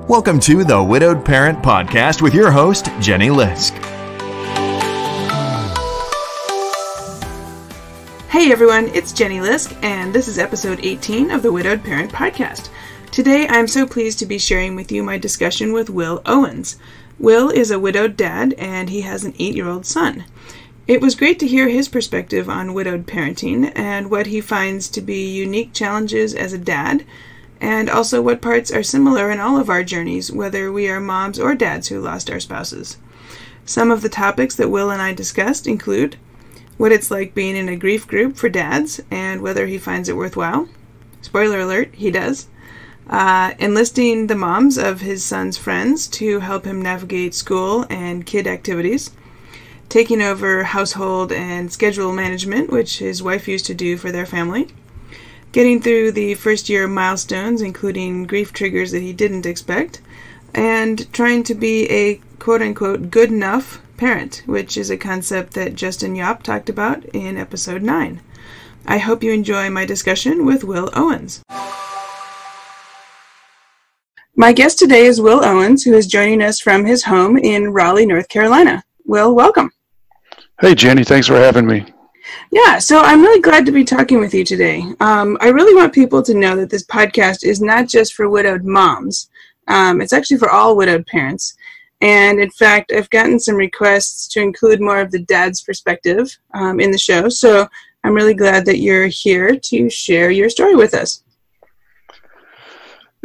Welcome to the Widowed Parent Podcast with your host, Jenny Lisk. Hey everyone, it's Jenny Lisk, and this is episode 18 of the Widowed Parent Podcast. Today I'm so pleased to be sharing with you my discussion with Will Owens. Will is a widowed dad, and he has an 8-year-old son. It was great to hear his perspective on widowed parenting and what he finds to be unique challenges as a dad, and also what parts are similar in all of our journeys, whether we are moms or dads who lost our spouses. Some of the topics that Will and I discussed include what it's like being in a grief group for dads and whether he finds it worthwhile. Spoiler alert, he does. Enlisting the moms of his son's friends to help him navigate school and kid activities. Taking over household and schedule management, which his wife used to do for their family. Getting through the first year milestones, including grief triggers that he didn't expect, and trying to be a quote-unquote good enough parent, which is a concept that Justin Yopp talked about in episode 9. I hope you enjoy my discussion with Will Owens. My guest today is Will Owens, who is joining us from his home in Raleigh, North Carolina. Will, welcome. Hey, Jenny, thanks for having me. Yeah, so I'm really glad to be talking with you today. I really want people to know that this podcast is not just for widowed moms. It's actually for all widowed parents. And in fact, I've gotten some requests to include more of the dad's perspective in the show. So I'm really glad that you're here to share your story with us.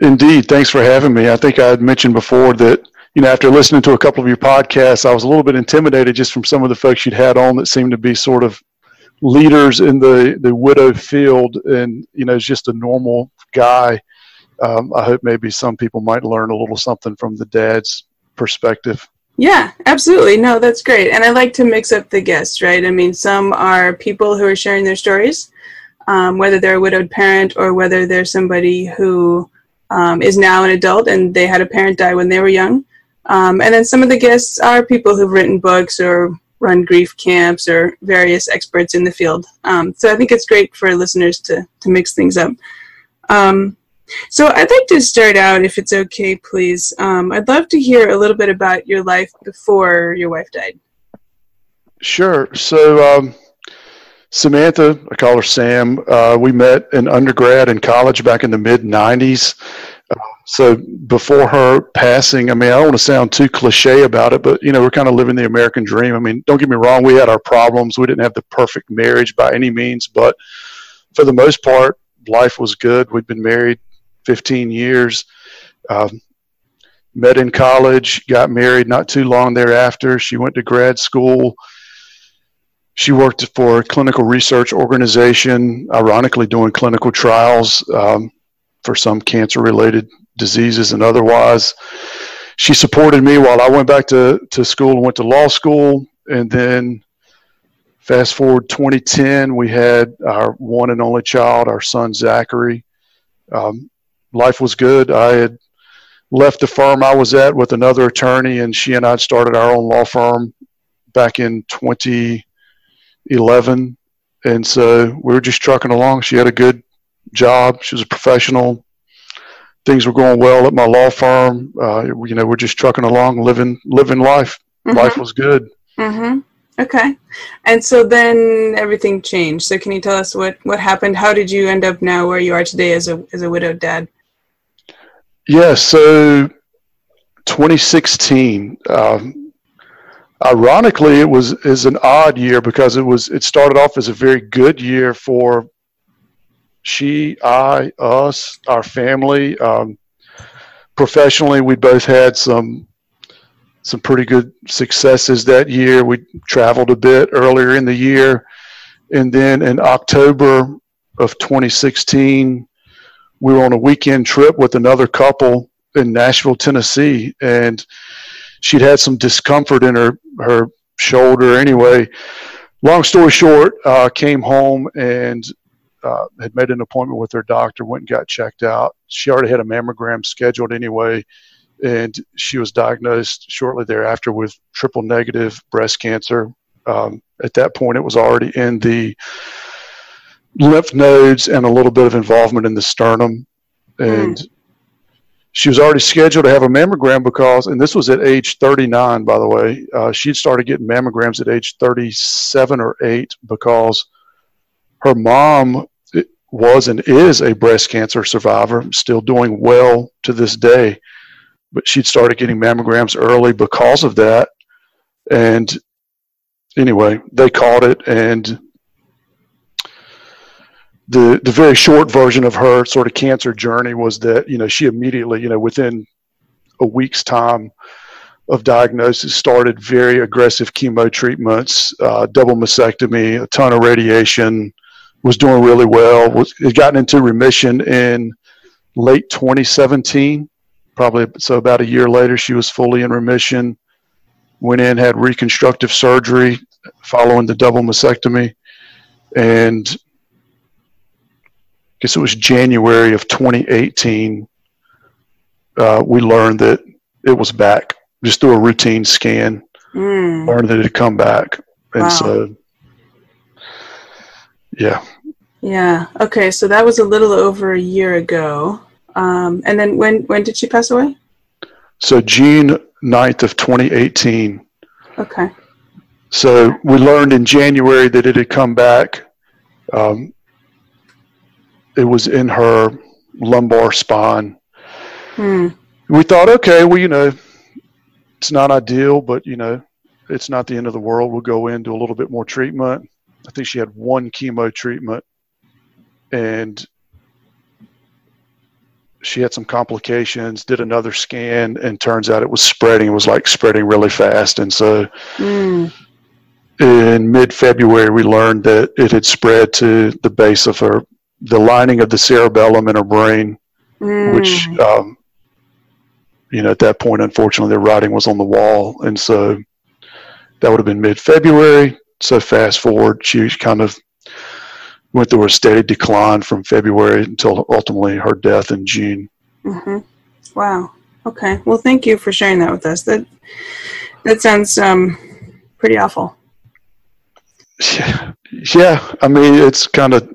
Indeed. Thanks for having me. I think I had mentioned before that, after listening to a couple of your podcasts, I was a little bit intimidated just from some of the folks you'd had on that seemed to be sort of leaders in the widow field, and as just a normal guy. I hope maybe some people might learn a little something from the dad's perspective. Yeah, absolutely. No, that's great. And I like to mix up the guests, right? I mean, some are people who are sharing their stories, whether they're a widowed parent or whether they're somebody who is now an adult and they had a parent die when they were young. And then some of the guests are people who've written books or run grief camps or various experts in the field. So I think it's great for listeners to mix things up. So I'd like to start out, if it's okay, please. I'd love to hear a little bit about your life before your wife died. Sure. So Samantha, I call her Sam, we met in undergrad and college back in the mid-'90s. So before her passing, I don't want to sound too cliche about it, but, we're kind of living the American dream. Don't get me wrong, we had our problems. We didn't have the perfect marriage by any means, but for the most part, life was good. We'd been married 15 years, met in college, got married not too long thereafter. She went to grad school. She worked for a clinical research organization, ironically doing clinical trials for some cancer-related diseases and otherwise. She supported me while I went back to school and went to law school. And then fast forward 2010, we had our one and only child, our son, Zachary. Life was good. I had left the firm I was at with another attorney, and she and I started our own law firm back in 2011. And so we were just trucking along. She had a good job. She was a professional. Things were going well at my law firm. We're just trucking along, living life. Mm-hmm. Life was good. Mm-hmm. Okay. And so then everything changed. So can you tell us what happened? How did you end up now where you are today as a widowed dad? Yeah. So 2016, ironically, is an odd year because it started off as a very good year for she, I, us, our family. Professionally, we both had some pretty good successes that year. We traveled a bit earlier in the year. And then in October of 2016, we were on a weekend trip with another couple in Nashville, Tennessee. And she'd had some discomfort in her shoulder. Anyway, long story short, came home and had made an appointment with her doctor, went and got checked out. She already had a mammogram scheduled anyway, and she was diagnosed shortly thereafter with triple negative breast cancer. At that point, it was already in the lymph nodes and a little bit of involvement in the sternum. And she was already scheduled to have a mammogram because, and this was at age 39, by the way, she'd started getting mammograms at age 37 or 8 because her mom was and is a breast cancer survivor, still doing well to this day. But she'd started getting mammograms early because of that. And anyway, they caught it, and the very short version of her sort of cancer journey was that, she immediately, within a week's time of diagnosis, started very aggressive chemo treatments, double mastectomy, a ton of radiation, was doing really well, had gotten into remission in late 2017, probably. So about a year later, she was fully in remission, went in, had reconstructive surgery following the double mastectomy, and I guess it was January of 2018, we learned that it was back, just through a routine scan, learned that it had come back. And so, yeah. Yeah. Okay. So that was a little over a year ago. And then when did she pass away? So June 9th of 2018. Okay. So we learned in January that it had come back. It was in her lumbar spine. We thought, okay, well, it's not ideal, but, it's not the end of the world. We'll go in, do a little bit more treatment. I think she had one chemo treatment, and she had some complications, did another scan, and turns out it was spreading. It was like spreading really fast. And so in mid-February, we learned that it had spread to the base of the lining of the cerebellum in her brain, which, at that point, unfortunately, the writing was on the wall. And so that would have been mid-February. So fast forward, she kind of went through a steady decline from February until ultimately her death in June. Wow. Okay. Well, thank you for sharing that with us. That sounds pretty awful. Yeah. I mean, it's kind of,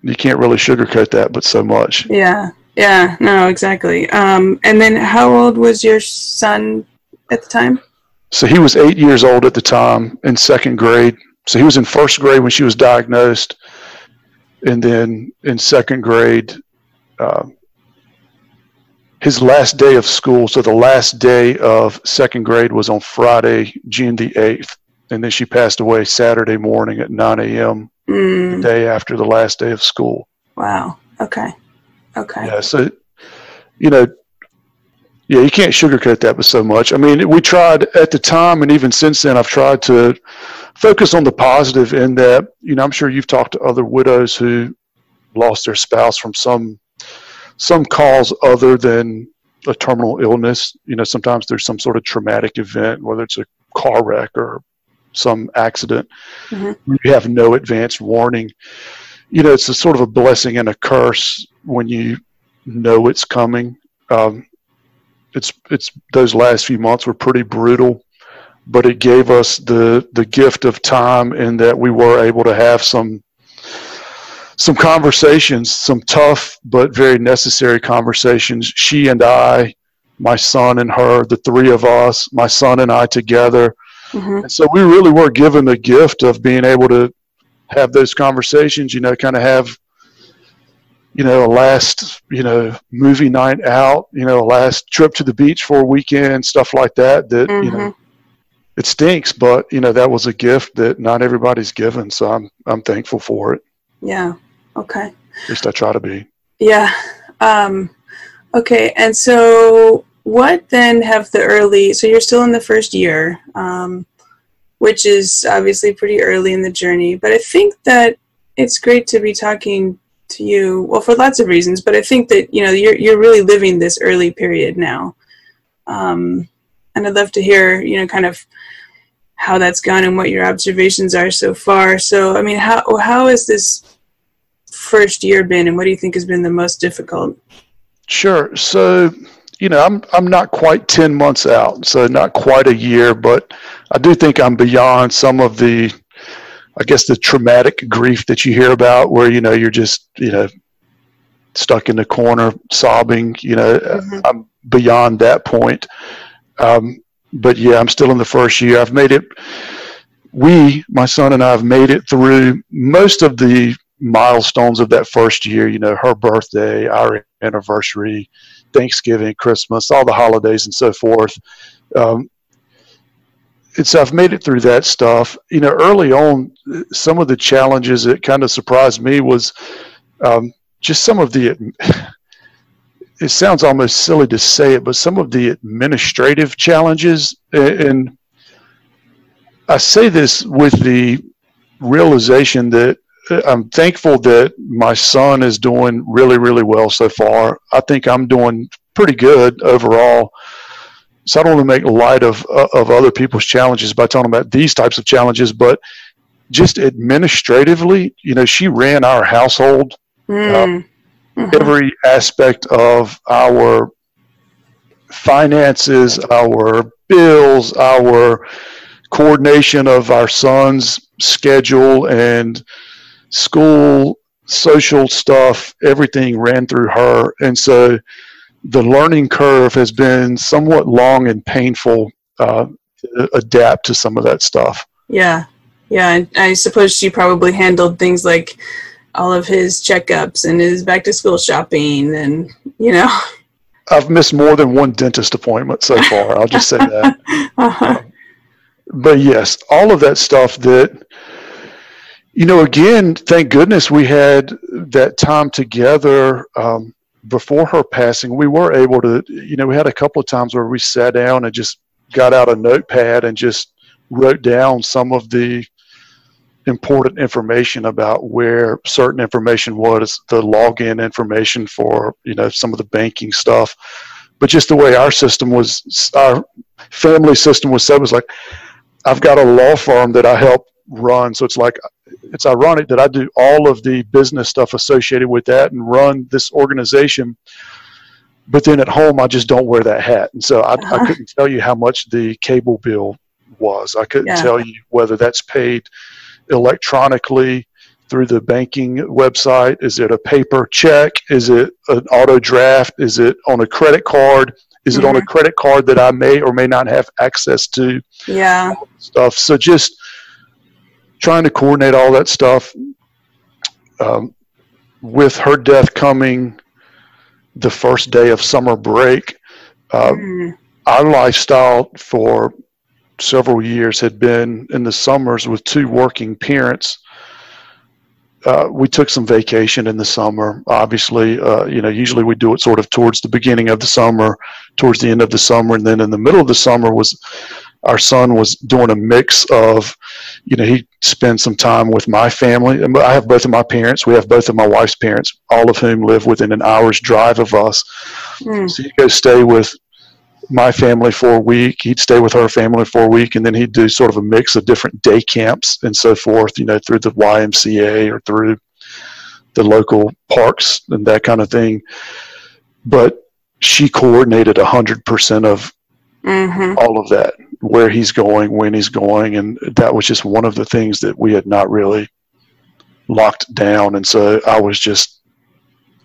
you can't really sugarcoat that, but so much. Yeah. Yeah. No, exactly. And then how old was your son at the time? So he was 8 years old at the time, in second grade. So he was in first grade when she was diagnosed. And then in second grade, his last day of school, so the last day of second grade was on Friday, June the 8th. And then she passed away Saturday morning at 9 a.m., the day after the last day of school. Wow. Okay. Yeah, so, you can't sugarcoat that with so much. I mean, we tried at the time, and even since then, I've tried to focus on the positive in that, I'm sure you've talked to other widows who lost their spouse from some cause other than a terminal illness. Sometimes there's some sort of traumatic event, whether it's a car wreck or some accident. You have no advance warning. It's a sort of a blessing and a curse when you know it's coming. It's those last few months were pretty brutal, but it gave us the gift of time in that we were able to have some conversations, some tough but very necessary conversations. She and I, my son and her, the three of us, my son and I together. And so we really were given the gift of being able to have those conversations, kind of have, a last, movie night out, a last trip to the beach for a weekend, stuff like that, it stinks, but, that was a gift that not everybody's given. So I'm thankful for it. Yeah. Okay. At least I try to be. Yeah. Okay. And so what then have so you're still in the first year, which is obviously pretty early in the journey, but I think that it's great to be talking to you, well, for lots of reasons, but I think that, you're really living this early period now. And I'd love to hear, kind of how that's gone and what your observations are so far. So, I mean, how has this first year been, and what do you think has been the most difficult? Sure. So, I'm not quite 10 months out, so not quite a year, but I do think I'm beyond some of the traumatic grief that you hear about where, you're just, stuck in the corner sobbing. I'm beyond that point. But yeah, I'm still in the first year. I've made it. My son and I have made it through most of the milestones of that first year, her birthday, our anniversary, Thanksgiving, Christmas, all the holidays and so forth. I've made it through that stuff. Early on, some of the challenges that kind of surprised me was just some of the, it sounds almost silly to say it, but some of the administrative challenges. And I say this with the realization that I'm thankful that my son is doing really, really well so far. I think I'm doing pretty good overall. So I don't want to make light of other people's challenges by talking about these types of challenges, but just administratively, she ran our household, every aspect of our finances, our bills, our coordination of our son's schedule and school, social stuff, everything ran through her. And so the learning curve has been somewhat long and painful to adapt to some of that stuff. Yeah. And I suppose she probably handled things like all of his checkups and his back to school shopping and, I've missed more than one dentist appointment so far. I'll just say that. But yes, all of that stuff that, again, thank goodness we had that time together before her passing. We were able to, we had a couple of times where we sat down and just got out a notepad and just wrote down some of the important information about where certain information was, the login information for, some of the banking stuff. But just the way our family system was set was like, I've got a law firm that I help run. So it's ironic that I do all of the business stuff associated with that and run this organization. But then at home, I just don't wear that hat. And so I couldn't tell you how much the cable bill was. I couldn't tell you whether that's paid electronically through the banking website. Is it a paper check? Is it an auto draft? Is it on a credit card? Is it on a credit card that I may or may not have access to? Yeah. Stuff. So just trying to coordinate all that stuff. With her death coming the first day of summer break, our lifestyle for several years had been in the summers with two working parents. We took some vacation in the summer. Obviously, usually we do it sort of towards the beginning of the summer, towards the end of the summer, and then in the middle of the summer our son was doing a mix of, he spent some time with my family. And I have both of my parents. We have both of my wife's parents, all of whom live within an hour's drive of us. So he'd go stay with my family for a week. He'd stay with her family for a week, and then he'd do sort of a mix of different day camps and so forth, through the YMCA or through the local parks and that kind of thing. But she coordinated 100% of all of that, where he's going, when he's going. And that was just one of the things that we had not really locked down. And so I was just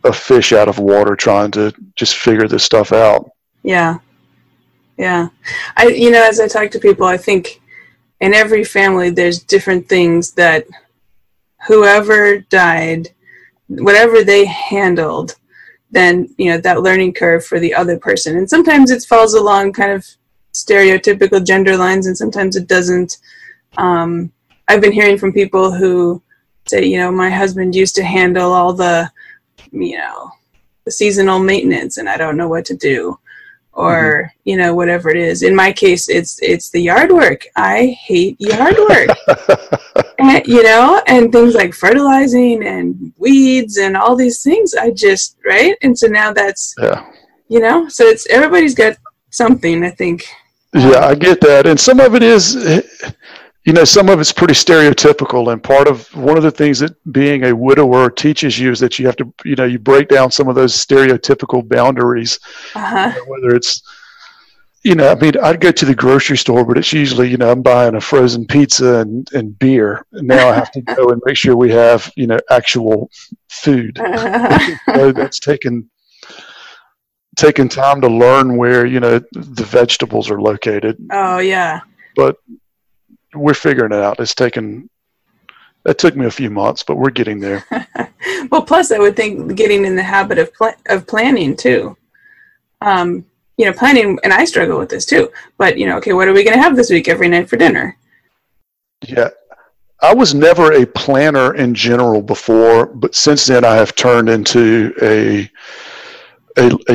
a fish out of water trying to just figure this stuff out. Yeah. As I talk to people, I think in every family, there's different things that whoever died, whatever they handled, then, that learning curve for the other person. And sometimes it falls along kind of stereotypical gender lines, and sometimes it doesn't. I've been hearing from people who say, my husband used to handle all the seasonal maintenance, and I don't know what to do. Or, whatever it is. In my case, it's the yard work. I hate yard work. and things like fertilizing and weeds and all these things. Right? And so now that's, so everybody's got something, I think. Yeah, I get that. And some of it is, some of it's pretty stereotypical. And one of the things that being a widower teaches you is that you have to, you break down some of those stereotypical boundaries, whether it's I mean, I'd go to the grocery store, but it's usually, I'm buying a frozen pizza and beer. And now I have to go and make sure we have, actual food. So that's taken time to learn where, the vegetables are located. Oh, yeah. But we're figuring it out. That took me a few months, but we're getting there. Well, plus I would think getting in the habit of planning too. Planning, and I struggle with this too, but okay, what are we going to have this week every night for dinner? Yeah. I was never a planner in general before, but since then I have turned into a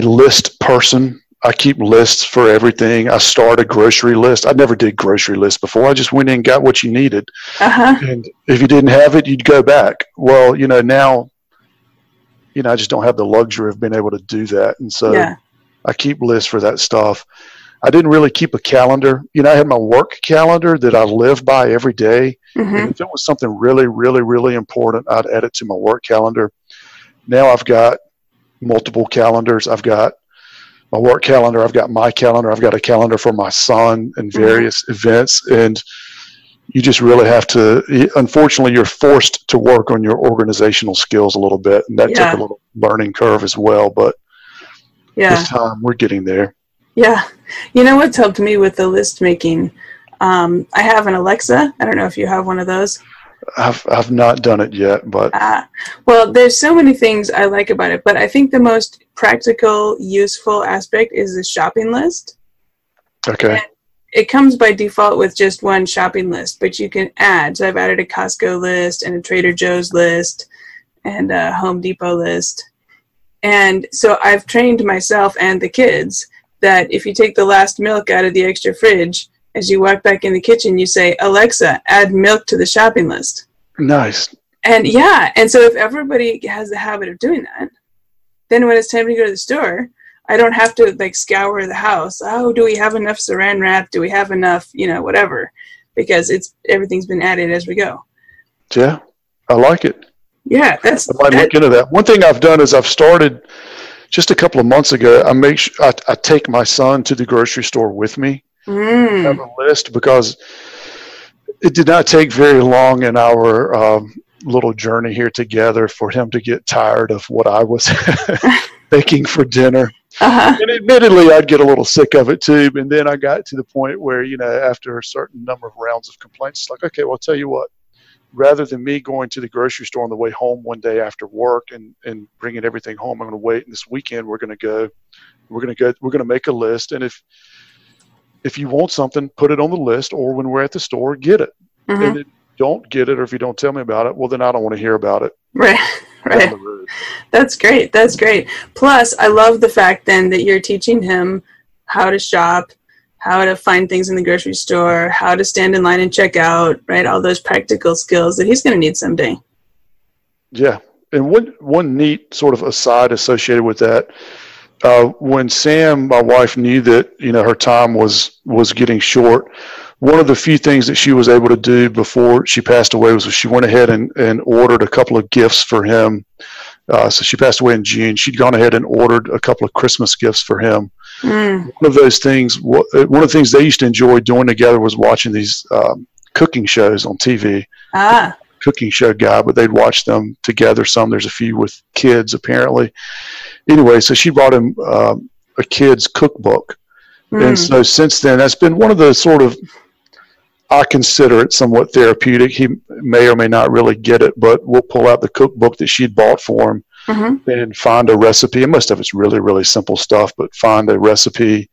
list person. I keep lists for everything. I start a grocery list. I never did grocery lists before. I just went in and got what you needed. And if you didn't have it, you'd go back. Well, now, I just don't have the luxury of being able to do that. And so I keep lists for that stuff. I didn't really keep a calendar. I had my work calendar that I live by every day. And if it was something really, really, really important, I'd add it to my work calendar. Now I've got multiple calendars. I've got my work calendar. I've got my calendar. I've got a calendar for my son and various events. And you just really have to, unfortunately, you're forced to work on your organizational skills a little bit. And that took a little learning curve as well. But this time we're getting there. Yeah. You know what's helped me with the list making? I have an Alexa. I don't know if you have one of those. I've not done it yet, but well, there's so many things I like about it, but I think the most practical, useful aspect is the shopping list. Okay. And it comes by default with just one shopping list, but you can add. So I've added a Costco list and a Trader Joe's list and a Home Depot list. And so I've trained myself and the kids that if you take the last milk out of the extra fridge, as you walk back in the kitchen, you say, Alexa, add milk to the shopping list. Nice. And and so if everybody has the habit of doing that, then when it's time to go to the store, I don't have to scour the house. Oh, do we have enough saran wrap? Do we have enough, whatever? Because everything's been added as we go. Yeah, I like it. Yeah, I might look into that. One thing I've done is I've started just a couple of months ago. I take my son to the grocery store with me. I have a list because it did not take very long in our little journey here together for him to get tired of what I was making for dinner. And admittedly, I'd get a little sick of it too. And then I got to the point where, after a certain number of rounds of complaints, it's like, okay, well, I'll tell you what, rather than me going to the grocery store on the way home one day after work and bringing everything home, I'm going to wait. And this weekend, we're going to make a list. And if you want something, put it on the list, or when we're at the store, get it. And if you don't get it, or if you don't tell me about it, well, then I don't want to hear about it. Right. That's great. Plus, I love the fact then that you're teaching him how to shop, how to find things in the grocery store, how to stand in line and check out, right? All those practical skills that he's going to need someday. Yeah. And one neat sort of aside associated with that, when Sam, my wife, knew that her time was getting short, one of the few things that she was able to do before she passed away was she went ahead and ordered a couple of gifts for him. So she passed away in June. She'd gone ahead and ordered a couple of Christmas gifts for him. One of the things they used to enjoy doing together was watching these cooking shows on TV. Cooking show guy, but they'd watch them together some. There's a few with kids apparently. Anyway, so she brought him a kid's cookbook. And so since then, that's been one of the sort of, I consider it somewhat therapeutic. He may or may not really get it, but we'll pull out the cookbook that she'd bought for him and find a recipe. And most of it's really, really simple stuff, but find a recipe,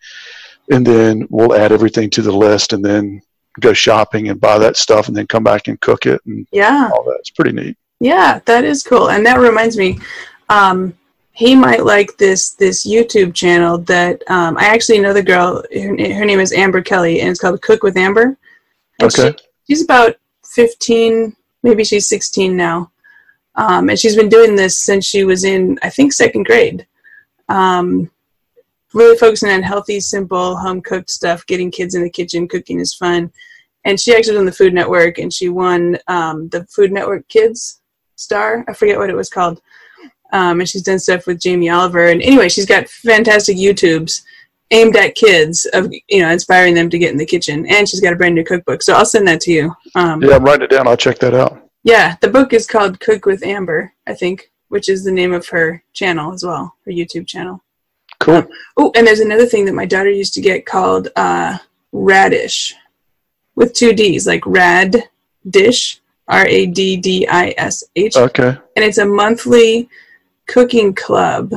and then we'll add everything to the list and then go shopping and buy that stuff and then come back and cook it and all that. It's pretty neat. Yeah, that is cool. And that reminds me, he might like this YouTube channel that I actually know the girl. Her name is Amber Kelly, and it's called Cook with Amber. And she's about 15, maybe she's 16 now. And she's been doing this since she was in, I think, second grade. Really focusing on healthy, simple, home-cooked stuff, getting kids in the kitchen, cooking is fun. And she actually was on the Food Network, and she won the Food Network Kids Star. I forget what it was called. And she's done stuff with Jamie Oliver. And anyway, she's got fantastic YouTubes. aimed at kids, of inspiring them to get in the kitchen. And she's got a brand new cookbook, so I'll send that to you. Yeah, I'm writing it down. I'll check that out. Yeah, the book is called Cook with Amber, I think, which is the name of her channel as well, her YouTube channel. Cool. Oh, and there's another thing that my daughter used to get called Radish, with 2 D's, like Rad Dish, Raddish. Okay. And it's a monthly cooking club.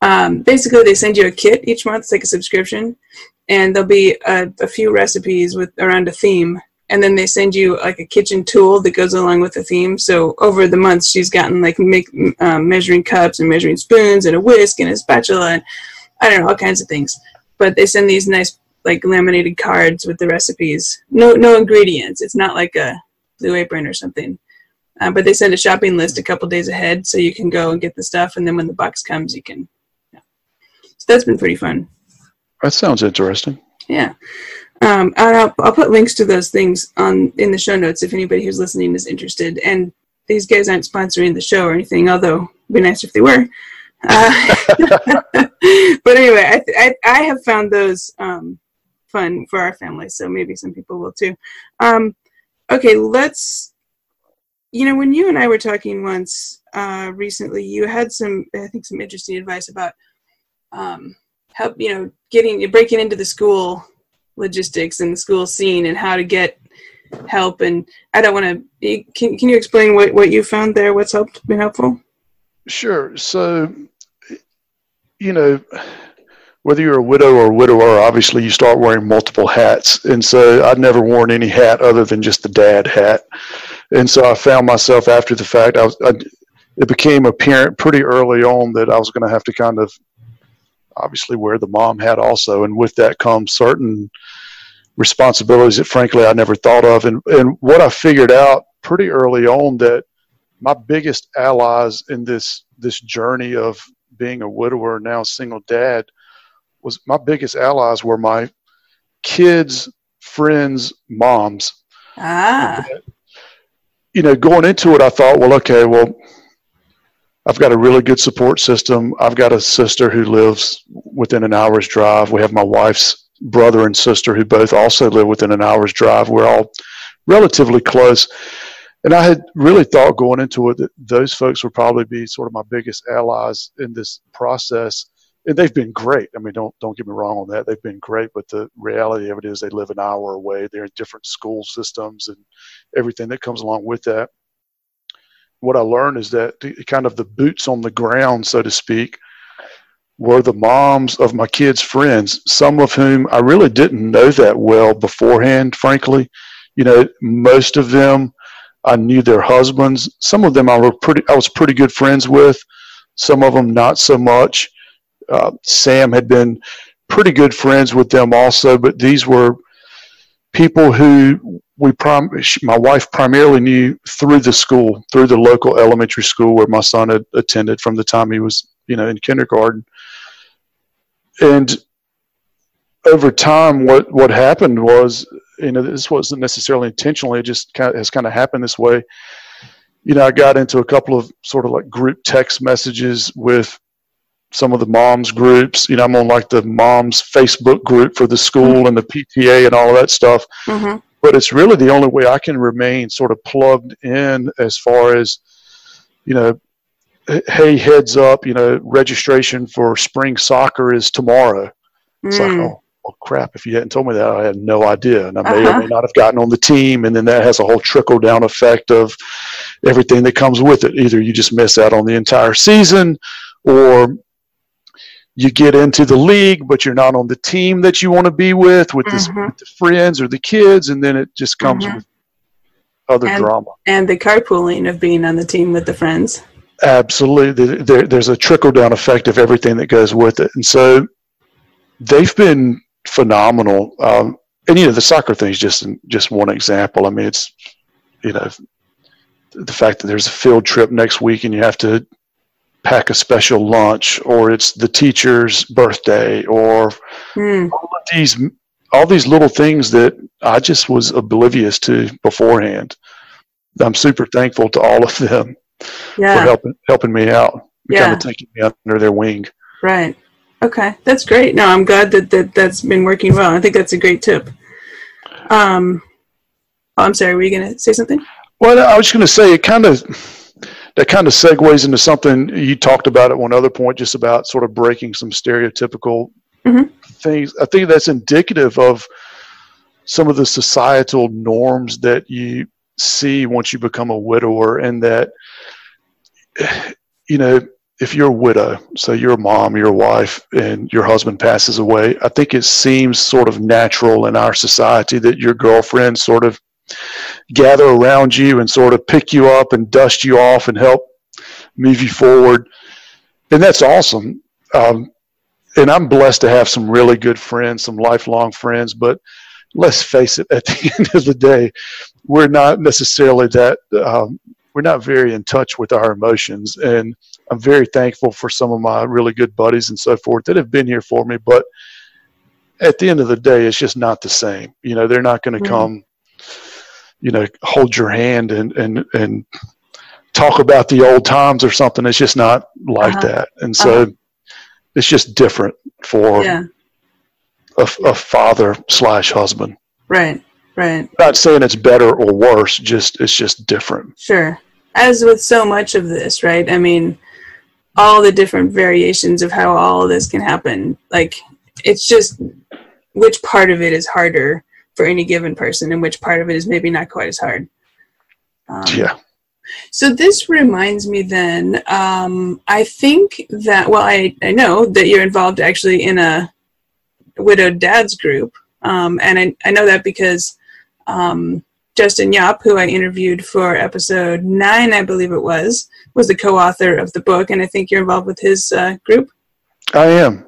Basically, they send you a kit each month. It's like a subscription, and there'll be a few recipes around a theme. And then they send you like a kitchen tool that goes along with the theme. So over the months, she's gotten like measuring cups and measuring spoons and a whisk and a spatula and I don't know, all kinds of things. But they send these nice like laminated cards with the recipes. No ingredients. It's not like a Blue Apron or something. But they send a shopping list a couple days ahead so you can go and get the stuff. And then when the box comes, you can. Yeah. So that's been pretty fun. That sounds interesting. Yeah. And I'll put links to those things in the show notes if anybody who's listening is interested. And these guys aren't sponsoring the show or anything, although it'd be nice if they were. But anyway, I have found those fun for our family, so maybe some people will too. Okay, let's. When you and I were talking once recently, you had some interesting advice about help. Breaking into the school logistics and the school scene and how to get help. And I don't want to. Can you explain what you found there? What's been helpful? Sure. So, whether you're a widow or a widower, obviously you start wearing multiple hats. And so I'd never worn any hat other than just the dad hat. And so I found myself after the fact, it became apparent pretty early on that I was going to have to kind of obviously wear the mom hat also. And with that comes certain responsibilities that frankly I never thought of. And what I figured out pretty early on, that my biggest allies in this journey of being a widower, now single dad, was my biggest allies were my kids' friends' moms. Ah. Going into it, I thought, I've got a really good support system. I've got a sister who lives within an hour's drive. We have my wife's brother and sister who both also live within an hour's drive. We're all relatively close. And I had really thought going into it that those folks would probably be sort of my biggest allies in this process. And they've been great. I mean, don't get me wrong on that. They've been great, but the reality of it is they live an hour away. They're in different school systems and everything that comes along with that. What I learned is that kind of the boots on the ground, so to speak, were the moms of my kids' friends, some of whom I really didn't know that well beforehand, frankly. Most of them, I knew their husbands. Some of them I was pretty good friends with. Some of them not so much. Sam had been pretty good friends with them also, but these were people who my wife primarily knew through the local elementary school where my son had attended from the time he was, in kindergarten. And over time, what happened was, this wasn't necessarily intentionally, it just has kind of happened this way. I got into a couple of sort of like group text messages with some of the moms groups. I'm on like the moms Facebook group for the school and the PTA and all of that stuff. Mm-hmm. But it's really the only way I can remain sort of plugged in as far as, hey, heads up, registration for spring soccer is tomorrow. It's like, oh, crap. If you hadn't told me that, I had no idea. And I may or may not have gotten on the team. And then that has a whole trickle down effect of everything that comes with it. Either you just miss out on the entire season, or you get into the league, but you're not on the team that you want to be with the friends or the kids, and then it just comes with other drama. And the carpooling of being on the team with the friends. Absolutely. There's a trickle-down effect of everything that goes with it. And so they've been phenomenal. And, the soccer thing is just one example. I mean, it's, the fact that there's a field trip next week and you have to pack a special lunch, or it's the teacher's birthday, or all these little things that I just was oblivious to beforehand. I'm super thankful to all of them for helping me out, kind of taking me under their wing. Right. Okay, that's great. No, I'm glad that's been working well. I think that's a great tip. Oh, I'm sorry. Were you going to say something? Well, I was going to say that kind of segues into something you talked about at one other point, just about sort of breaking some stereotypical things. I think that's indicative of some of the societal norms that you see once you become a widower, and that, if you're a widow, so you're a mom, you're a wife, and your husband passes away, I think it seems sort of natural in our society that your girlfriends sort of gather around you and sort of pick you up and dust you off and help move you forward. And that's awesome. And I'm blessed to have some really good friends, some lifelong friends, but let's face it, at the end of the day, we're not necessarily that, we're not very in touch with our emotions. And I'm very thankful for some of my really good buddies and so forth that have been here for me. But at the end of the day, it's just not the same. They're not going to come, hold your hand and talk about the old times or something. It's just not like that. And so it's just different for a father/husband. Right. Not saying it's better or worse, it's just different. Sure. As with so much of this, right? I mean, all the different variations of how all of this can happen. Like, it's just which part of it is harder for any given person and which part of it is maybe not quite as hard. So this reminds me then, I think that, well, I know that you're involved actually in a widowed dads group. And I know that because Justin Yap, who I interviewed for episode 9, I believe it was the co-author of the book. And I think you're involved with his group. I am.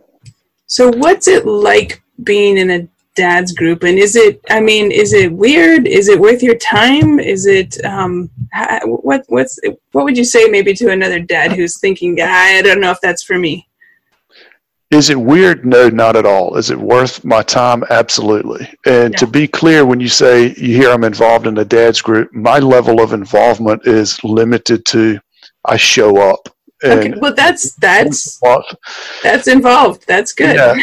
So what's it like being in a dad's group? And is it weird? Is it worth your time? Is it, what would you say maybe to another dad who's thinking, I don't know if that's for me? Is it weird? No, not at all. Is it worth my time? Absolutely. And to be clear, when you say you hear I'm involved in a dad's group, my level of involvement is limited to I show up. And well, that's involved. That's good. Yeah.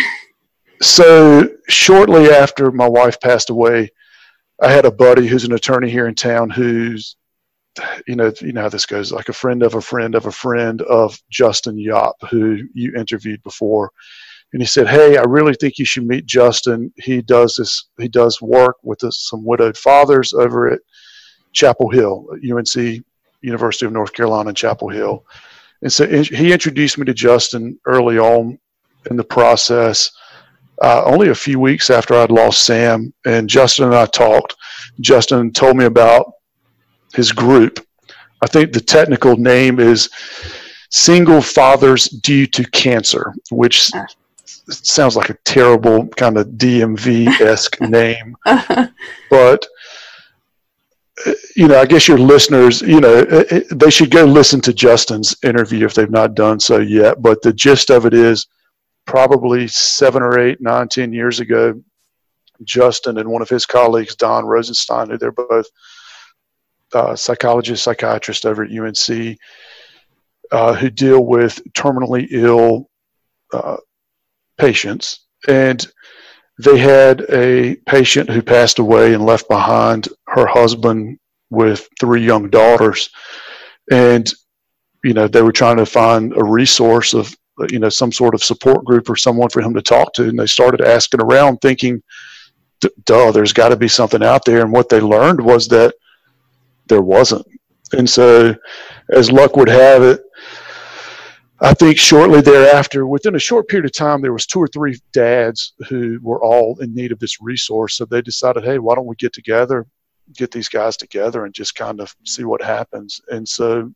So shortly after my wife passed away, I had a buddy who's an attorney here in town who's, you know how this goes, like a friend of a friend of a friend of Justin Yap, who you interviewed before. And he said, hey, I really think you should meet Justin. He does work with some widowed fathers over at Chapel Hill, UNC, University of North Carolina in Chapel Hill. And so he introduced me to Justin early on in the process, only a few weeks after I'd lost Sam. And Justin and I talked. Justin told me about his group. I think the technical name is Single Fathers Due to Cancer, which sounds like a terrible kind of DMV-esque name. But, I guess your listeners, they should go listen to Justin's interview if they've not done so yet. But the gist of it is probably 7 or 8, 9, 10 years ago, Justin and one of his colleagues, Don Rosenstein, who they're both psychiatrists over at UNC, who deal with terminally ill patients. And they had a patient who passed away and left behind her husband with 3 young daughters. And, they were trying to find a resource of, some sort of support group or someone for him to talk to. And they started asking around thinking, there's got to be something out there. And what they learned was that there wasn't. And so, as luck would have it, I think shortly thereafter, within a short period of time, there was 2 or 3 dads who were all in need of this resource. So they decided, hey, why don't we get these guys together and just kind of see what happens. And so,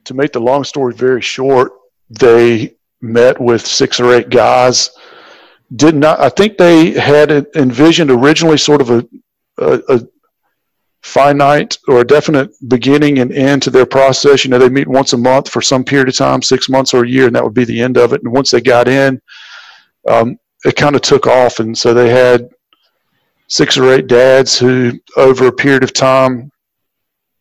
to make the long story very short, they met with 6 or 8 guys. I think they had envisioned originally sort of a finite or a definite beginning and end to their process. They meet once a month for some period of time, 6 months or a year, and that would be the end of it. And once they got in, it kind of took off. And so they had 6 or 8 dads who, over a period of time,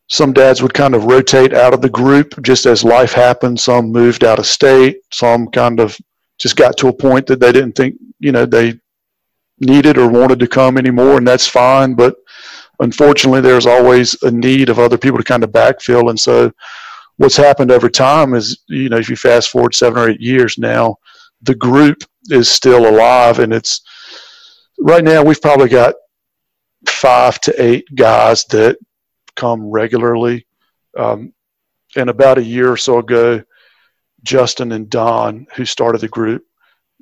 some dads would kind of rotate out of the group just as life happened. Some moved out of state. Some kind of just got to a point that they didn't think, they needed or wanted to come anymore, and that's fine. But unfortunately, there's always a need of other people to kind of backfill. And so what's happened over time is, if you fast forward 7 or 8 years now, the group is still alive. And it's right now we've probably got 5 to 8 guys that come regularly. And about a year or so ago, Justin and Don, who started the group,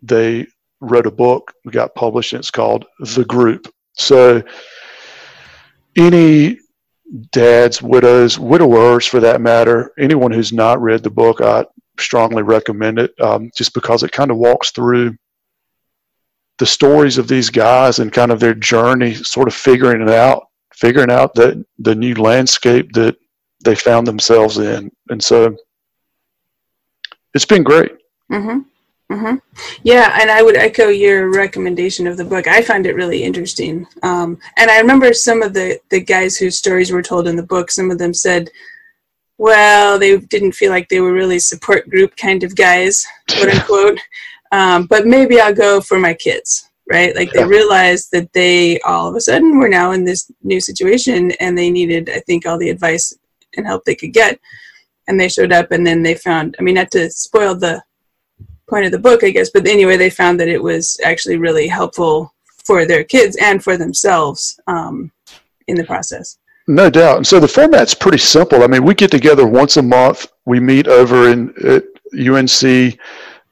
they wrote a book, we got published, and it's called The Group. So any dads, widows, widowers for that matter, anyone who's not read the book, I strongly recommend it, just because it kind of walks through the stories of these guys and kind of their journey, sort of figuring out the new landscape that they found themselves in. And so it's been great. Mm-hmm. Mm-hmm. Yeah, and I would echo your recommendation of the book. I found it really interesting. And I remember some of the guys whose stories were told in the book, some of them said, well, they didn't feel like they were really support group kind of guys, quote unquote. But maybe I'll go for my kids, right? Like they realized that they all of a sudden were now in this new situation and they needed, I think, all the advice and help they could get. And they showed up, and then they found, not to spoil the point of the book, I guess, but anyway, they found that it was actually really helpful for their kids and for themselves in the process. No doubt. And so the format's pretty simple. We get together once a month. We meet over at UNC.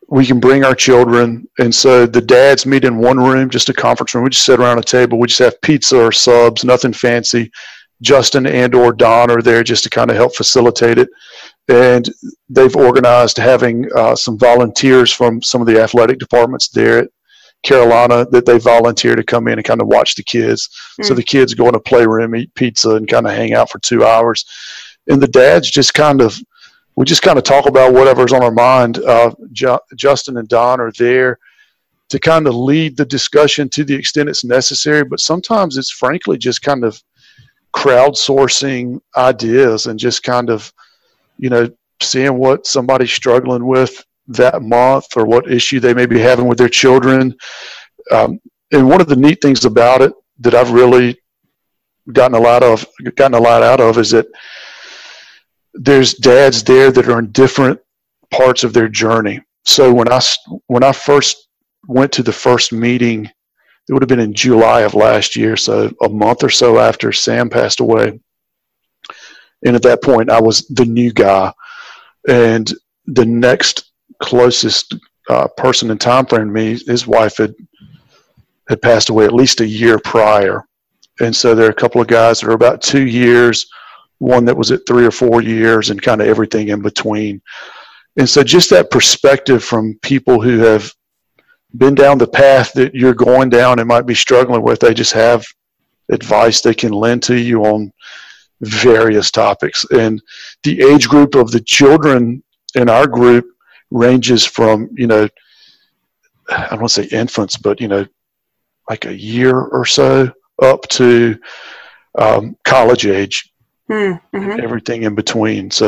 We can bring our children. And so the dads meet in one room, just a conference room. We just sit around a table. We just have pizza or subs, nothing fancy. Justin and or Don are there just to kind of help facilitate it. And they've organized having some volunteers from some of the athletic departments there at Carolina that they volunteer to come in and kind of watch the kids. So the kids go in a playroom, eat pizza, and kind of hang out for 2 hours. And the dads we just kind of talk about whatever's on our mind. Justin and Don are there to kind of lead the discussion to the extent it's necessary. But sometimes it's frankly just kind of crowdsourcing ideas and just kind of, seeing what somebody's struggling with that month or what issue they may be having with their children. And one of the neat things about it that I've really gotten a lot out of is that there's dads there that are in different parts of their journey. So when I first went to the first meeting, it would have been in July of last year, so a month or so after Sam passed away. And at that point, I was the new guy. And the next closest person in time frame to me, his wife had passed away at least a year prior. And so there are a couple of guys that are about 2 years, one that was at 3 or 4 years, and kind of everything in between. And so just that perspective from people who have been down the path that you're going down and might be struggling with, they just have advice they can lend to you on various topics. And the age group of the children in our group ranges from, I don't want to say infants, but, like a year or so up to college age, and everything in between. So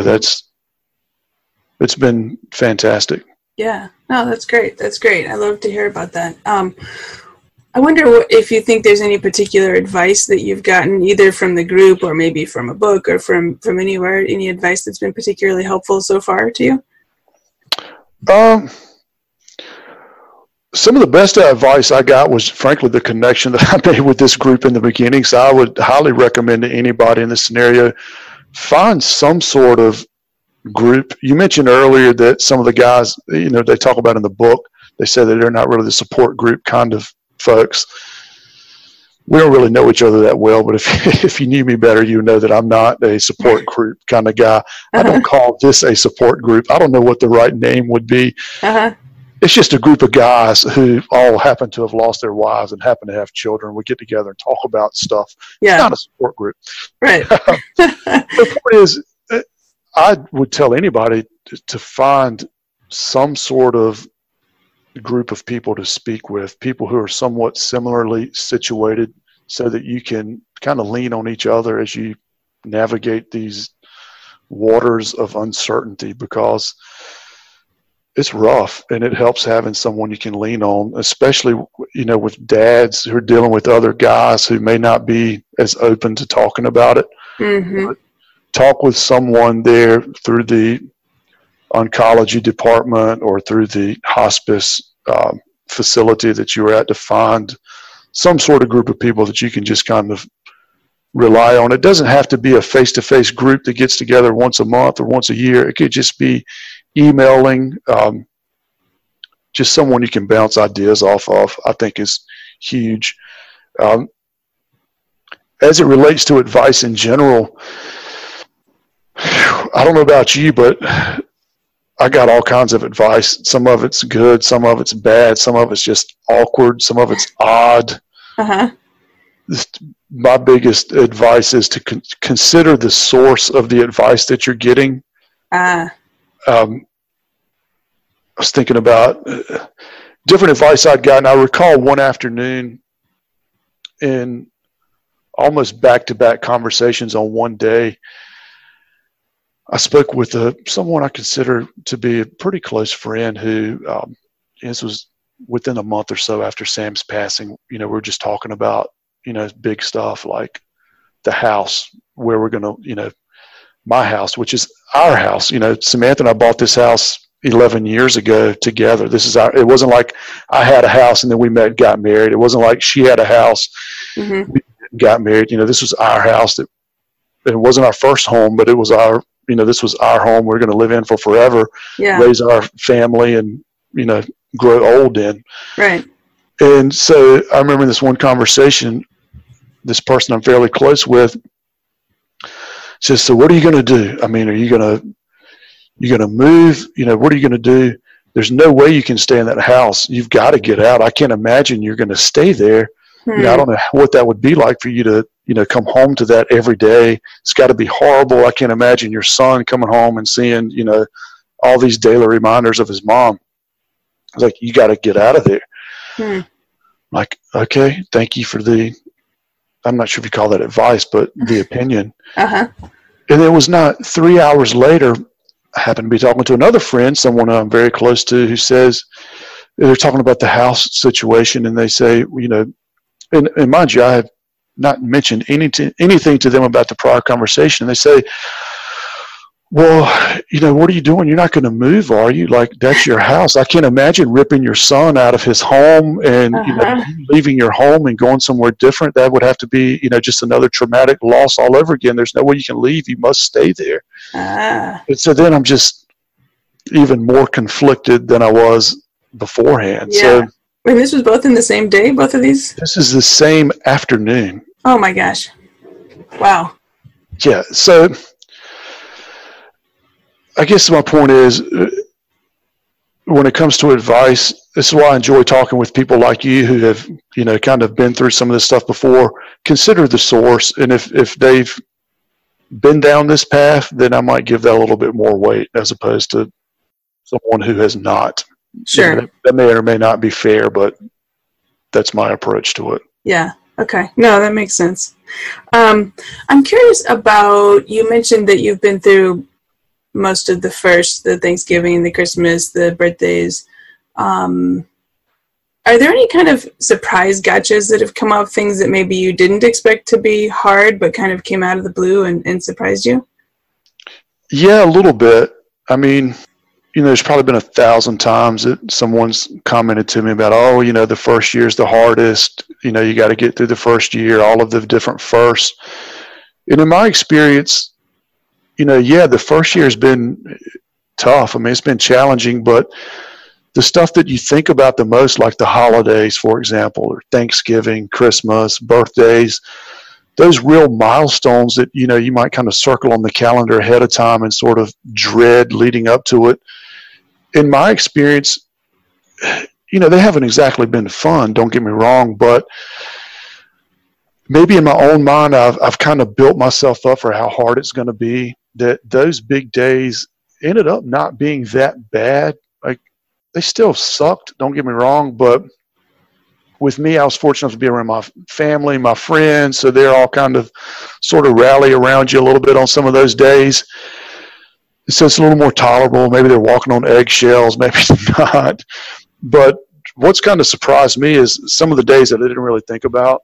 it's been fantastic. Yeah, no, that's great. That's great. I love to hear about that. I wonder if you think there's any particular advice that you've gotten either from the group or maybe from a book or from anywhere, any advice that's been particularly helpful so far to you? Some of the best advice I got was, frankly, the connection that I made with this group in the beginning. So I would highly recommend to anybody in this scenario, find some sort of group. You mentioned earlier that some of the guys, they talk about in the book, they say that they're not really the support group kind of folks. We don't really know each other that well, but if you knew me better, you know that I'm not a support group kind of guy. I don't call this a support group. I don't know what the right name would be. It's just a group of guys who all happen to have lost their wives and happen to have children. We get together and talk about stuff. Yeah. It's not a support group. Right. The point is, I would tell anybody to find some sort of group of people to speak with, people who are somewhat similarly situated, so that you can kind of lean on each other as you navigate these waters of uncertainty. Because it's rough, and it helps having someone you can lean on, especially, with dads who are dealing with other guys who may not be as open to talking about it. Mm-hmm. Talk with someone there through the oncology department or through the hospice facility that you're at to find some sort of group of people that you can just kind of rely on. It doesn't have to be a face-to-face group that gets together once a month or once a year. It could just be emailing, just someone you can bounce ideas off of, I think is huge. As it relates to advice in general, I don't know about you, but I got all kinds of advice. Some of it's good, some of it's bad, some of it's just awkward, some of it's odd. Uh-huh. My biggest advice is to consider the source of the advice that you're getting. I was thinking about different advice I'd gotten. I recall one afternoon in almost back-to-back conversations on one day, I spoke with someone I consider to be a pretty close friend who, this was within a month or so after Sam's passing. We were just talking about, big stuff like the house where we're going to, my house, which is our house. Samantha and I bought this house 11 years ago together. It wasn't like I had a house and then we met and got married. It wasn't like she had a house, mm-hmm. we got married. This was our house. It wasn't our first home, but it was this was our home we're going to live in for forever, raise our family and, grow old in. Right. And so I remember this one conversation, this person I'm fairly close with says, so what are you going to do? I mean, are you going to move? What are you going to do? There's no way you can stay in that house. You've got to get out. I can't imagine you're going to stay there. I don't know what that would be like for you to, come home to that every day. It's got to be horrible. I can't imagine your son coming home and seeing, all these daily reminders of his mom. I was like, you got to get out of there. Like, okay, thank you for I'm not sure if you call that advice, but the opinion. Uh-huh. And it was not 3 hours later, I happened to be talking to another friend, someone I'm very close to, who says, they're talking about the house situation, and they say, and mind you, I have not mentioned anything to them about the prior conversation. They say, well, what are you doing? You're not going to move, are you? Like, that's your house. I can't imagine ripping your son out of his home and leaving your home and going somewhere different. That would have to be, just another traumatic loss all over again. There's no way you can leave. You must stay there. And so then I'm just even more conflicted than I was beforehand. Yeah. So, and this was both in the same day, both of these? This is the same afternoon. Oh my gosh. Wow. Yeah. So I guess my point is, when it comes to advice, this is why I enjoy talking with people like you who have, kind of been through some of this stuff before. Consider the source. And if they've been down this path, then I might give that a little bit more weight as opposed to someone who has not. Sure. That may or may not be fair, but that's my approach to it. Yeah. Okay. No, that makes sense. I'm curious about, you mentioned that you've been through most of the Thanksgiving, the Christmas, the birthdays. Are there any kind of surprise gotchas that have come up, things that maybe you didn't expect to be hard, but kind of came out of the blue and surprised you? Yeah, a little bit. I mean, there's probably been 1,000 times that someone's commented to me about, the first year's the hardest. You got to get through the first year, all of the different firsts. And in my experience, the first year has been tough. I mean, it's been challenging, but the stuff that you think about the most, like the holidays, for example, or Thanksgiving, Christmas, birthdays, those real milestones that, you might kind of circle on the calendar ahead of time and sort of dread leading up to it. In my experience, they haven't exactly been fun, don't get me wrong, but maybe in my own mind, I've kind of built myself up for how hard it's going to be, that those big days ended up not being that bad. Like, they still sucked, don't get me wrong, but with me, I was fortunate to be around my family, my friends, so they're all kind of sort of rally around you a little bit on some of those days. So it's a little more tolerable. Maybe they're walking on eggshells, maybe not. But what's kind of surprised me is some of the days that I didn't really think about.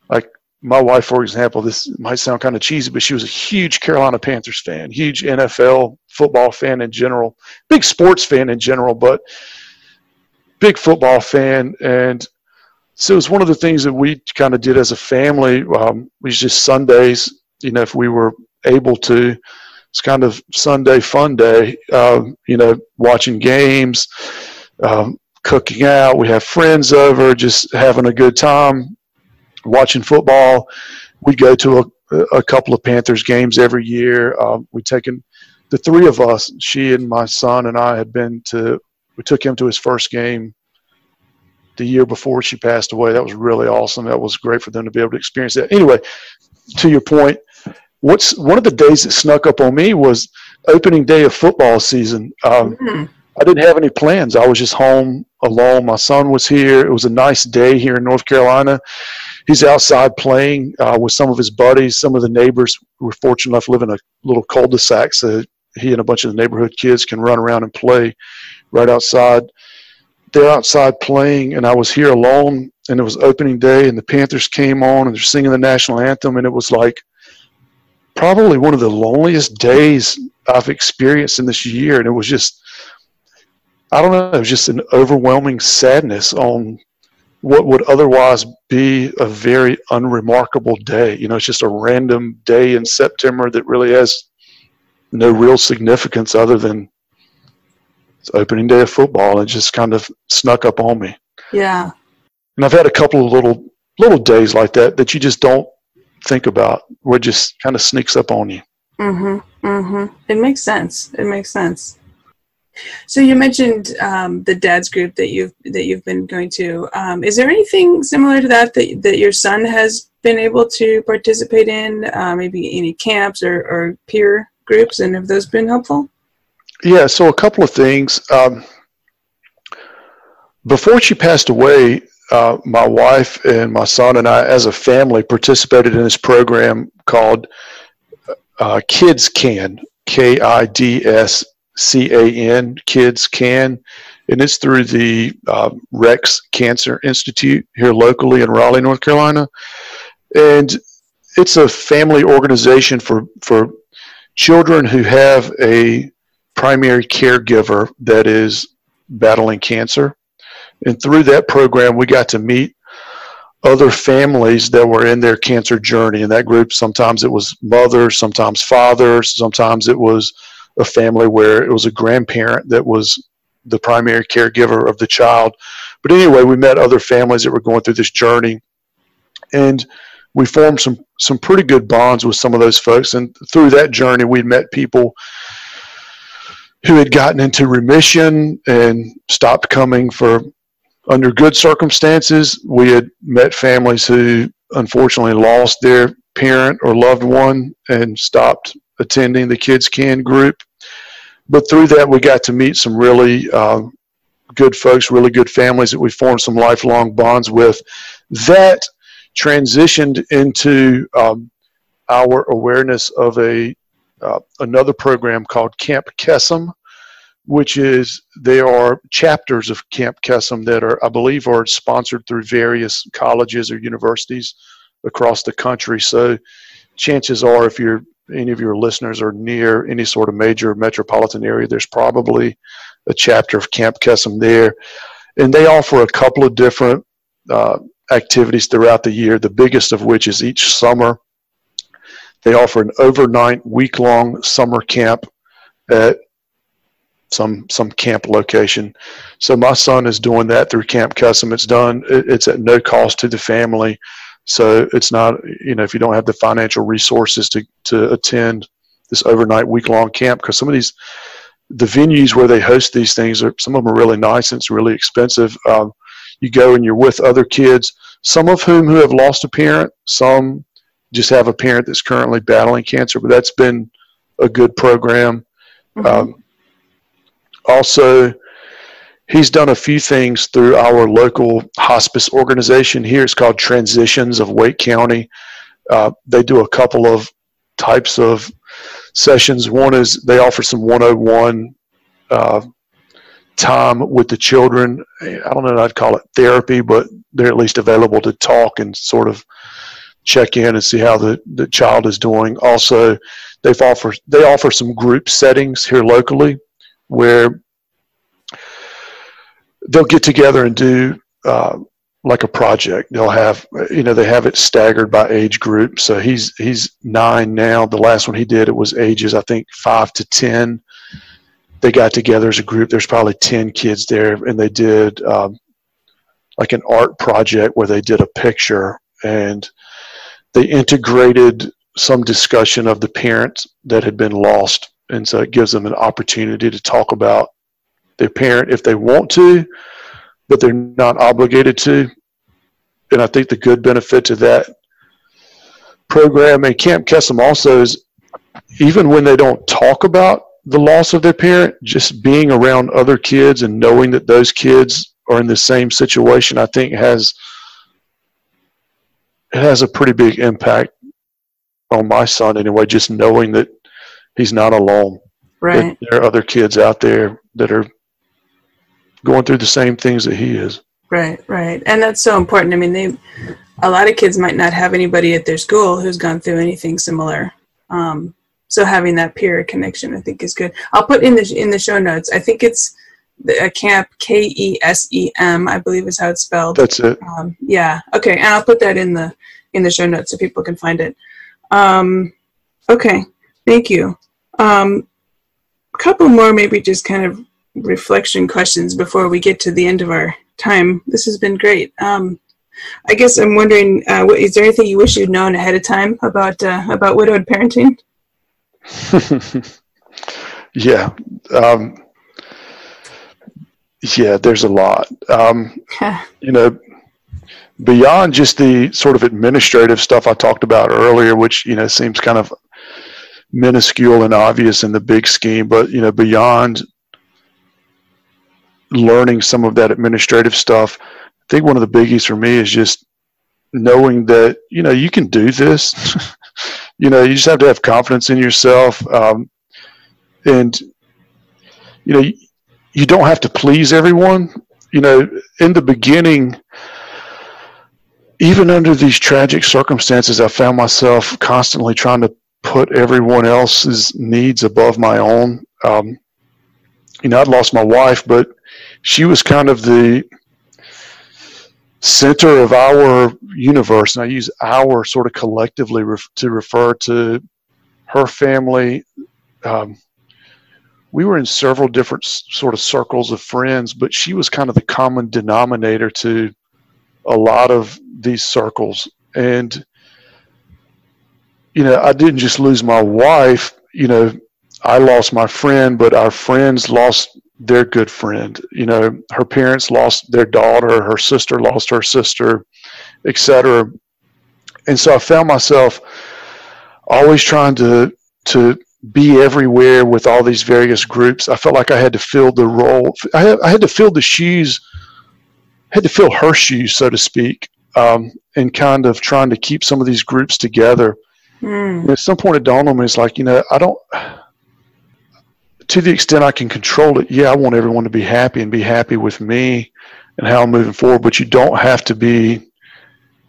Like my wife, for example, this might sound kind of cheesy, but she was a huge Carolina Panthers fan, huge NFL football fan in general, big sports fan in general, but big football fan. And so it was one of the things that we kind of did as a family. Was just Sundays, if we were able to, it's kind of Sunday fun day, watching games, cooking out. We have friends over, just having a good time, watching football. We'd go to a couple of Panthers games every year. We'd taken the three of us, she and my son and I we took him to his first game the year before she passed away. That was really awesome. That was great for them to be able to experience that. Anyway, to your point, one of the days that snuck up on me was opening day of football season. I didn't have any plans. I was just home alone. My son was here. It was a nice day here in North Carolina. He's outside playing with some of his buddies. Some of the neighbors were fortunate enough to live in a little cul-de-sac, so he and a bunch of the neighborhood kids can run around and play right outside. They're outside playing, and I was here alone, and it was opening day, and the Panthers came on, and they're singing the national anthem, and it was like probably one of the loneliest days I've experienced in this year. And it was just, I don't know, it was just an overwhelming sadness on what would otherwise be a very unremarkable day. It's just a random day in September that really has no real significance other than it's opening day of football. It just kind of snuck up on me. Yeah. And I've had a couple of little days like that you just don't think about, where it just kind of sneaks up on you. It makes sense. So you mentioned the dad's group that you've been going to. Is there anything similar to that your son has been able to participate in? Maybe any camps or peer groups, and have those been helpful? Yeah. So a couple of things. Before she passed away, my wife and my son and I, as a family, participated in this program called Kids Can, KIDSCAN, Kids Can, and it's through the Rex Cancer Institute here locally in Raleigh, North Carolina. And it's a family organization for children who have a primary caregiver that is battling cancer. And through that program, we got to meet other families that were in their cancer journey. In that group, sometimes it was mothers, sometimes fathers, sometimes it was a family where it was a grandparent that was the primary caregiver of the child. But anyway, we met other families that were going through this journey. And we formed some pretty good bonds with some of those folks. And through that journey, we met people who had gotten into remission and stopped coming under good circumstances. We had met families who unfortunately lost their parent or loved one and stopped attending the Kids Can group. But through that, we got to meet some really good folks, really good families that we formed some lifelong bonds with. That transitioned into our awareness of another program called Camp Kesem, which is, there are chapters of Camp Kesem that I believe are sponsored through various colleges or universities across the country. So chances are, if any of your listeners are near any sort of major metropolitan area, there's probably a chapter of Camp Kesem there. And they offer a couple of different activities throughout the year, the biggest of which is each summer. They offer an overnight, week-long summer camp at some camp location. So my son is doing that through Camp Kesem. It's at no cost to the family. So it's not, if you don't have the financial resources to attend this overnight, week-long camp, because some of the venues where they host these things, some of them are really nice and it's really expensive. You go and you're with other kids, some of whom who have lost a parent, some just have a parent that's currently battling cancer, but that's been a good program. Also, he's done a few things through our local hospice organization here. It's called Transitions of Wake County. They do a couple of types of sessions. One is they offer some 101 time with the children. I don't know if I'd call it therapy, but they're at least available to talk and sort of check in and see how the child is doing. Also, they offer some group settings here locally where they'll get together and do like a project. They'll have, they have it staggered by age group. So he's 9 now. The last one he did, it was ages, I think, 5 to 10. They got together as a group. There's probably 10 kids there, and they did like an art project where they did a picture, and they integrated some discussion of the parents that had been lost. And so it gives them an opportunity to talk about their parent if they want to, but they're not obligated to. And I think the good benefit to that program and Camp Kesem also is, even when they don't talk about the loss of their parent, just being around other kids and knowing that those kids are in the same situation, I think it has a pretty big impact on my son anyway, just knowing that he's not alone. Right. There are other kids out there that are going through the same things that he is. Right. And that's so important. I mean, a lot of kids might not have anybody at their school who's gone through anything similar. So having that peer connection, I think, is good. I'll put in the show notes. I think it's a camp, Kesem, I believe is how it's spelled. That's it. Yeah. Okay. And I'll put that in the show notes so people can find it. Okay. Thank you. A couple more, maybe just kind of reflection questions before we get to the end of our time. This has been great. I guess I'm wondering, is there anything you wish you'd known ahead of time about widowed parenting? Yeah. Yeah, there's a lot. Beyond just the sort of administrative stuff I talked about earlier, which, seems kind of minuscule and obvious in the big scheme, but, beyond learning some of that administrative stuff, I think one of the biggies for me is just knowing that, you can do this. You just have to have confidence in yourself. And, you don't have to please everyone. In the beginning, even under these tragic circumstances, I found myself constantly trying to put everyone else's needs above my own. I'd lost my wife, but she was kind of the center of our universe, and I use our sort of collectively to refer to her family. We were in several different sort of circles of friends, but she was kind of the common denominator to a lot of these circles. And, I didn't just lose my wife, I lost my friend, but our friends lost their good friend. Her parents lost their daughter, her sister lost her sister, etc. And so I found myself always trying to be everywhere with all these various groups. I felt like I had to fill the role. I had to fill the shoes, had to fill her shoes, so to speak, and kind of trying to keep some of these groups together. And at some point it dawned on me, it's like, I don't, to the extent I can control it, I want everyone to be happy and be happy with me and how I'm moving forward, but you don't have to be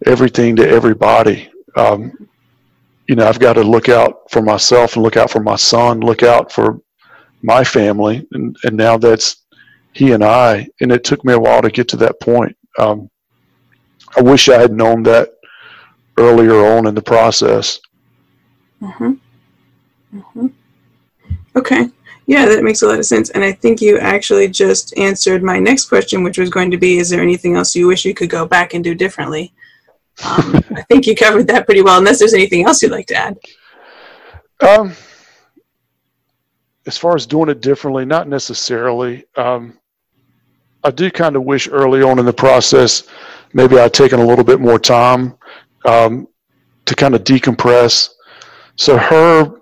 everything to everybody. I've got to look out for myself and look out for my son, look out for my family. And now that's he and I, and it took me a while to get to that point. I wish I had known that earlier on in the process. Okay. Yeah, that makes a lot of sense. And I think you actually just answered my next question, which was going to be, is there anything else you wish you could go back and do differently? I think you covered that pretty well, unless there's anything else you'd like to add. As far as doing it differently, not necessarily. I do kind of wish early on in the process, maybe I'd taken a little bit more time to kind of decompress. So her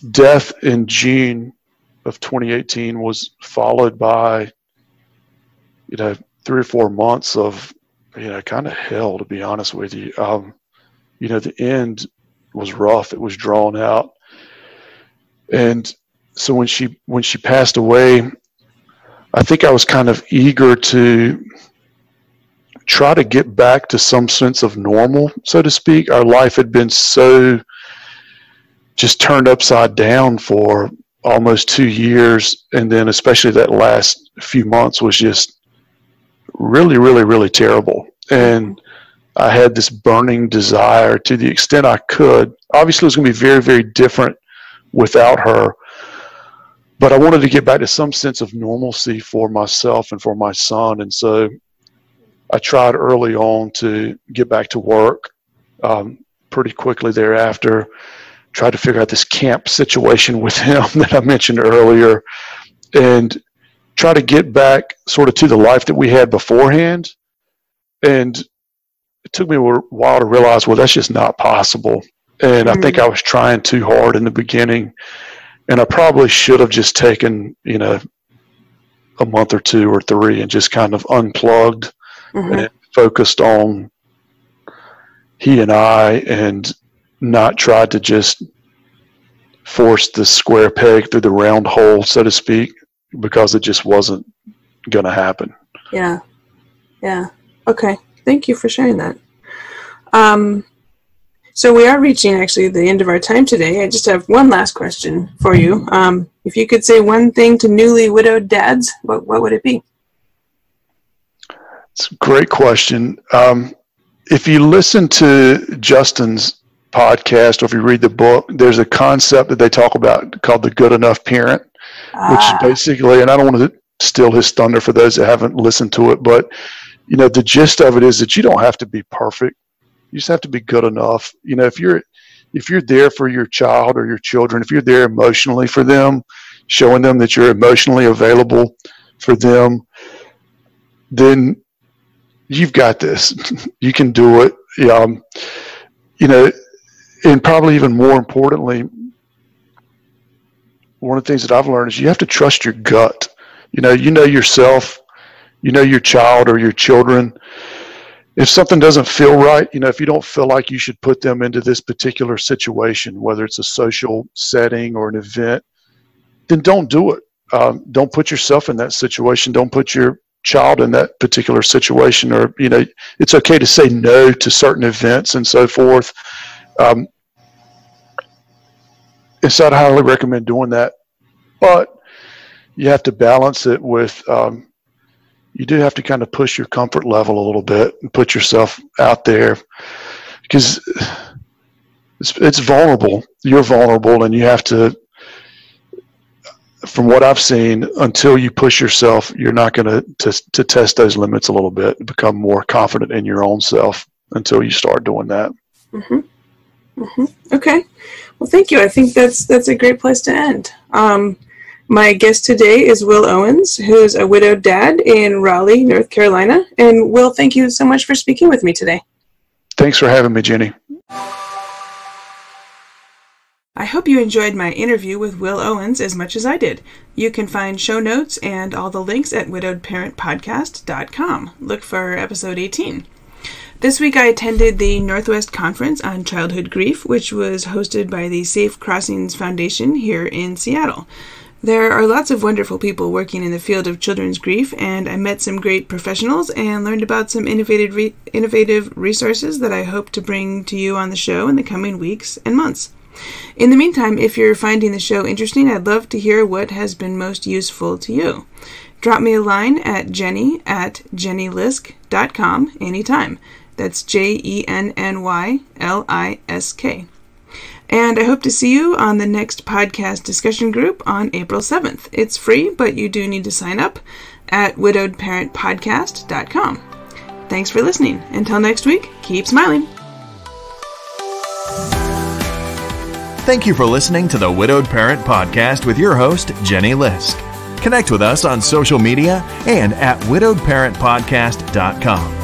death in June of 2018 was followed by, 3 or 4 months of, kind of hell, to be honest with you. The end was rough. It was drawn out. And so when she passed away, I think I was kind of eager to try to get back to some sense of normal, so to speak. Our life had been so just turned upside down for almost 2 years. And then especially that last few months was just really, really, really terrible. And I had this burning desire to the extent I could. Obviously, it was going to be very, very different without her. But I wanted to get back to some sense of normalcy for myself and for my son. And so I tried early on to get back to work. Pretty quickly thereafter, tried to figure out this camp situation with him that I mentioned earlier, and try to get back sort of to the life that we had beforehand. And it took me a while to realize, well, that's just not possible. And I think I was trying too hard in the beginning. And I probably should have just taken, a month or 2 or 3 and just kind of unplugged and focused on he and I, and not tried to just force the square peg through the round hole, so to speak, because it just wasn't going to happen. Yeah. Yeah. Okay. Thank you for sharing that. So we are reaching actually the end of our time today. I just have one last question for you. If you could say one thing to newly widowed dads, what would it be? It's a great question. If you listen to Justin's podcast, or if you read the book, there's a concept that they talk about called the good enough parent, which basically, and I don't want to steal his thunder for those that haven't listened to it, but the gist of it is that you don't have to be perfect. You just have to be good enough. If you're there for your child or your children, if you're there emotionally for them, showing them that you're emotionally available for them, then you've got this. You can do it. And probably even more importantly, one of the things that I've learned is you have to trust your gut. You know yourself, your child or your children. If something doesn't feel right, if you don't feel like you should put them into this particular situation, whether it's a social setting or an event, then don't do it. Don't put yourself in that situation. Don't put your child in that particular situation. Or, it's okay to say no to certain events and so forth. And so I'd highly recommend doing that. But you have to balance it with, you do have to kind of push your comfort level a little bit and put yourself out there, because it's vulnerable. You're vulnerable, and you have to, from what I've seen, until you push yourself, you're not going to test those limits a little bit and become more confident in your own self until you start doing that. Okay. Well, thank you. I think that's a great place to end. My guest today is Will Owens, who's a widowed dad in Raleigh, North Carolina. And Will, thank you so much for speaking with me today. Thanks for having me, Jenny. I hope you enjoyed my interview with Will Owens as much as I did. You can find show notes and all the links at widowedparentpodcast.com. Look for episode 18. This week I attended the Northwest Conference on Childhood Grief, which was hosted by the Safe Crossings Foundation here in Seattle. There are lots of wonderful people working in the field of children's grief, and I met some great professionals and learned about some innovative resources that I hope to bring to you on the show in the coming weeks and months. In the meantime, if you're finding the show interesting, I'd love to hear what has been most useful to you. Drop me a line at jenny@jennylisk.com anytime. That's JENNYLISK. And I hope to see you on the next podcast discussion group on April 7th. It's free, but you do need to sign up at widowedparentpodcast.com. Thanks for listening. Until next week, keep smiling. Thank you for listening to the Widowed Parent Podcast with your host, Jenny Lisk. Connect with us on social media and at widowedparentpodcast.com.